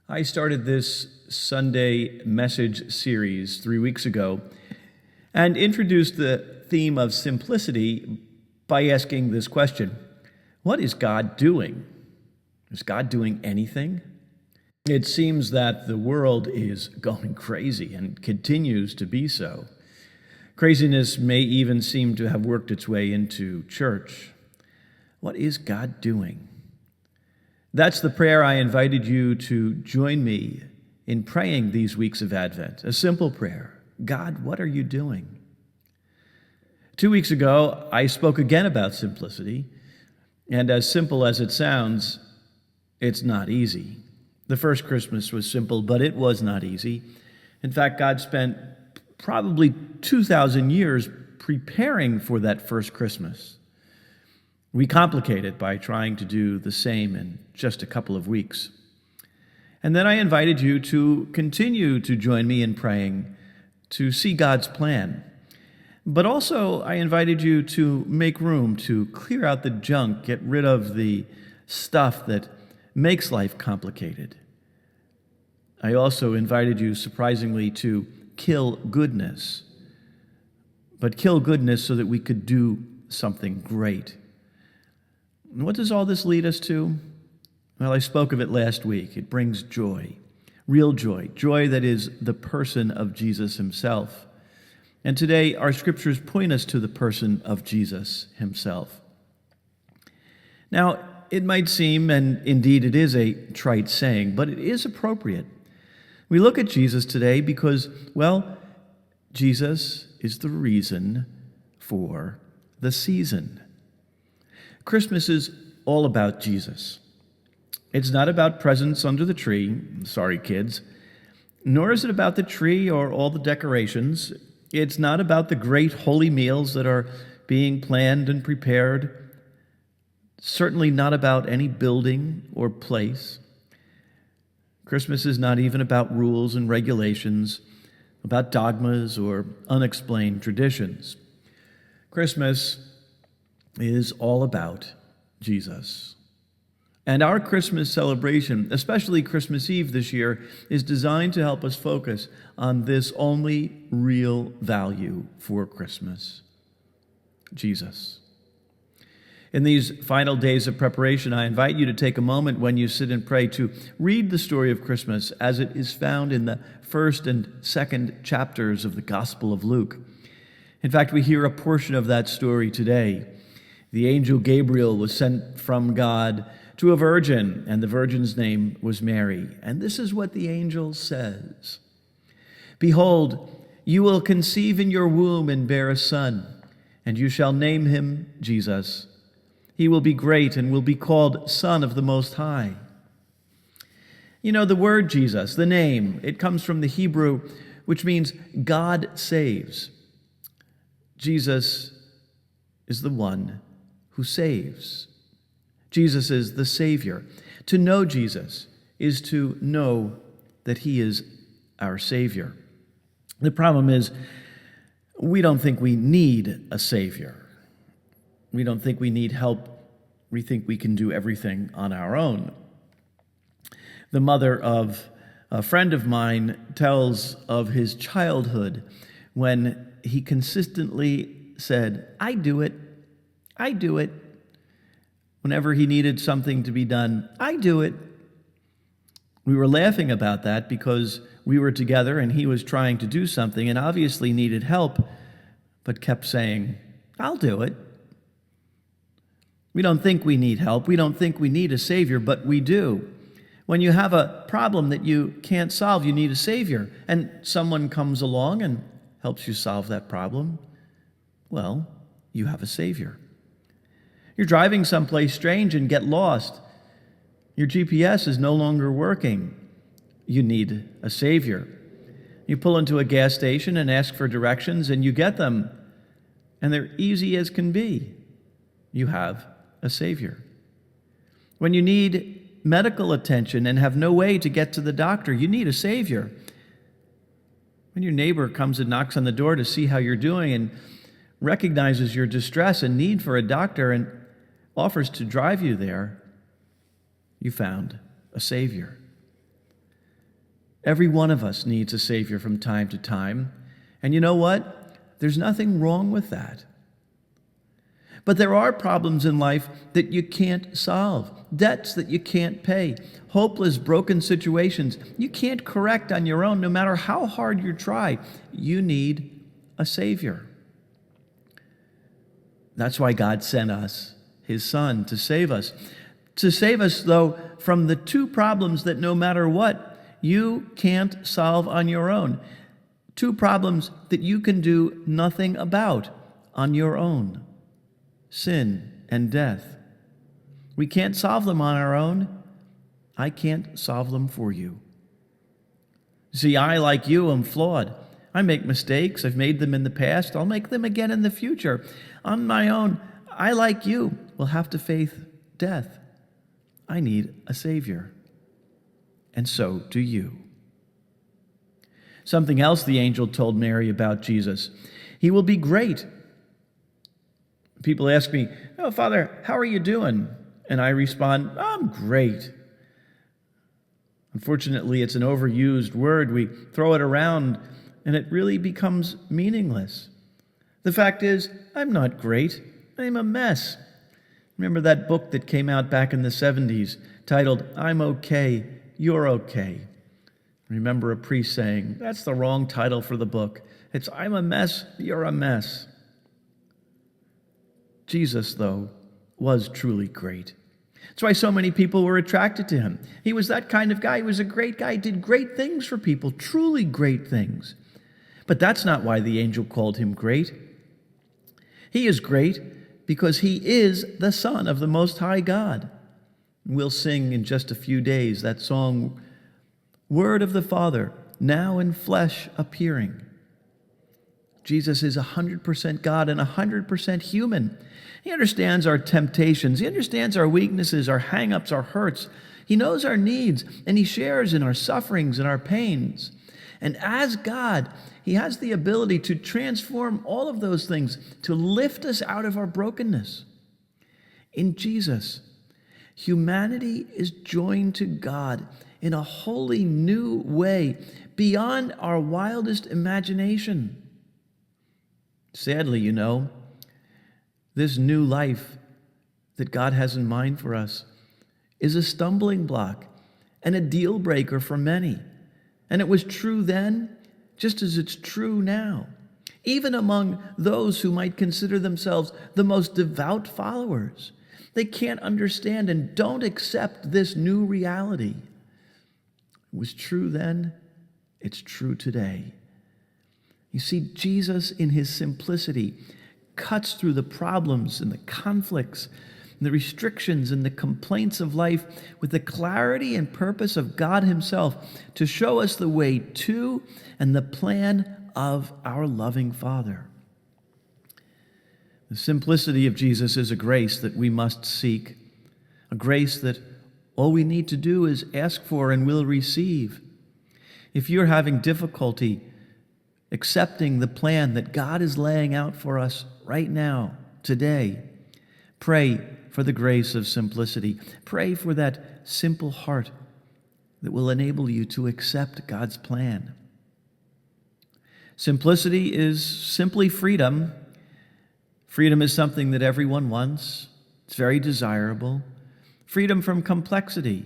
I started this Sunday message series 3 weeks ago and introduced the theme of simplicity by asking this question: what is God doing? Is God doing anything? It seems that the world is going crazy and continues to be so. Craziness may even seem to have worked its way into church. What is God doing? That's the prayer I invited you to join me in praying these weeks of Advent. A simple prayer. God, what are you doing? 2 weeks ago, I spoke again about simplicity, and as simple as it sounds, it's not easy. The first Christmas was simple, but it was not easy. In fact, God spent probably 2,000 years preparing for that first Christmas. We complicate it by trying to do the same in just a couple of weeks. And then I invited you to continue to join me in praying to see God's plan. But also, I invited you to make room to clear out the junk, get rid of the stuff that makes life complicated. I also invited you, surprisingly, to kill goodness, but kill goodness so that we could do something great. And what does all this lead us to? Well, I spoke of it last week. It brings joy, real joy, joy that is the person of Jesus himself. And today, our scriptures point us to the person of Jesus himself. Now, it might seem, and indeed it is a trite saying, but it is appropriate. We look at Jesus today because, well, Jesus is the reason for the season. Christmas is all about Jesus. It's not about presents under the tree, sorry kids, nor is it about the tree or all the decorations. It's not about the great holy meals that are being planned and prepared. Certainly not about any building or place. Christmas is not even about rules and regulations, about dogmas or unexplained traditions. Christmas is all about Jesus. And our Christmas celebration, especially Christmas Eve this year, is designed to help us focus on this only real value for Christmas: Jesus. In these final days of preparation, I invite you to take a moment when you sit and pray to read the story of Christmas as it is found in the first and second chapters of the Gospel of Luke. In fact, we hear a portion of that story today. The angel Gabriel was sent from God to a virgin, and the virgin's name was Mary. And this is what the angel says: "Behold, you will conceive in your womb and bear a son, and you shall name him Jesus. He will be great and will be called Son of the Most High." You know, the word Jesus, the name, it comes from the Hebrew, which means God saves. Jesus is the one who saves. Jesus is the Savior. To know Jesus is to know that he is our Savior. The problem is, we don't think we need a Savior. We don't think we need help. We think we can do everything on our own. The mother of a friend of mine tells of his childhood when he consistently said, "I do it. I do it." Whenever he needed something to be done, "I do it." We were laughing about that because we were together and he was trying to do something and obviously needed help, but kept saying, "I'll do it." We don't think we need help. We don't think we need a Savior, but we do. When you have a problem that you can't solve, you need a Savior, and someone comes along and helps you solve that problem. Well, you have a Savior. You're driving someplace strange and get lost. Your GPS is no longer working. You need a Savior. You pull into a gas station and ask for directions, and you get them, and they're easy as can be. You have a Savior. When you need medical attention and have no way to get to the doctor, you need a Savior. When your neighbor comes and knocks on the door to see how you're doing and recognizes your distress and need for a doctor and offers to drive you there, you found a Savior. Every one of us needs a Savior from time to time. And you know what? There's nothing wrong with that. But there are problems in life that you can't solve, debts that you can't pay, hopeless, broken situations you can't correct on your own, no matter how hard you try. You need a Savior. That's why God sent us, His Son, to save us. To save us, though, from the two problems that no matter what, you can't solve on your own. Two problems that you can do nothing about on your own: sin and death. We can't solve them on our own. I can't solve them for you. See, I, like you, am flawed. I make mistakes. I've made them in the past. I'll make them again in the future. On my own, I, like you, will have to face death. I need a Savior. And so do you. Something else the angel told Mary about Jesus: He will be great. People ask me, "Oh, Father, how are you doing?" And I respond, "I'm great." Unfortunately, it's an overused word. We throw it around, and it really becomes meaningless. The fact is, I'm not great. I'm a mess. Remember that book that came out back in the 70s titled, "I'm Okay, You're Okay"? Remember a priest saying, "That's the wrong title for the book. It's I'm a mess, you're a mess." Jesus, though, was truly great. That's why so many people were attracted to him. He was that kind of guy. He was a great guy, did great things for people, truly great things. But that's not why the angel called him great. He is great because he is the Son of the Most High God. We'll sing in just a few days that song, "Word of the Father, now in flesh appearing." Jesus is 100% God and 100% human. He understands our temptations. He understands our weaknesses, our hang-ups, our hurts. He knows our needs, and he shares in our sufferings and our pains. And as God, he has the ability to transform all of those things, to lift us out of our brokenness. In Jesus, humanity is joined to God in a wholly new way, beyond our wildest imagination. Sadly, this new life that God has in mind for us is a stumbling block and a deal breaker for many. And it was true then, just as it's true now, even among those who might consider themselves the most devout followers. They can't understand and don't accept this new reality. It was true then, it's true today. You see, Jesus, in his simplicity, cuts through the problems and the conflicts and the restrictions and the complaints of life with the clarity and purpose of God himself to show us the way to and the plan of our loving Father. The simplicity of Jesus is a grace that we must seek, a grace that all we need to do is ask for and will receive. If you're having difficulty accepting the plan that God is laying out for us right now, today, pray for the grace of simplicity. Pray for that simple heart that will enable you to accept God's plan. Simplicity is simply freedom. Freedom is something that everyone wants. It's very desirable. Freedom from complexity,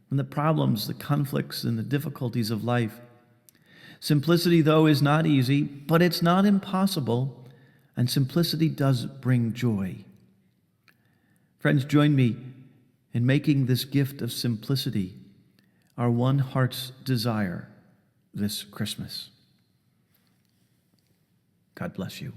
from the problems, the conflicts, and the difficulties of life. Simplicity, though, is not easy, but it's not impossible, and simplicity does bring joy. Friends, join me in making this gift of simplicity our one heart's desire this Christmas. God bless you.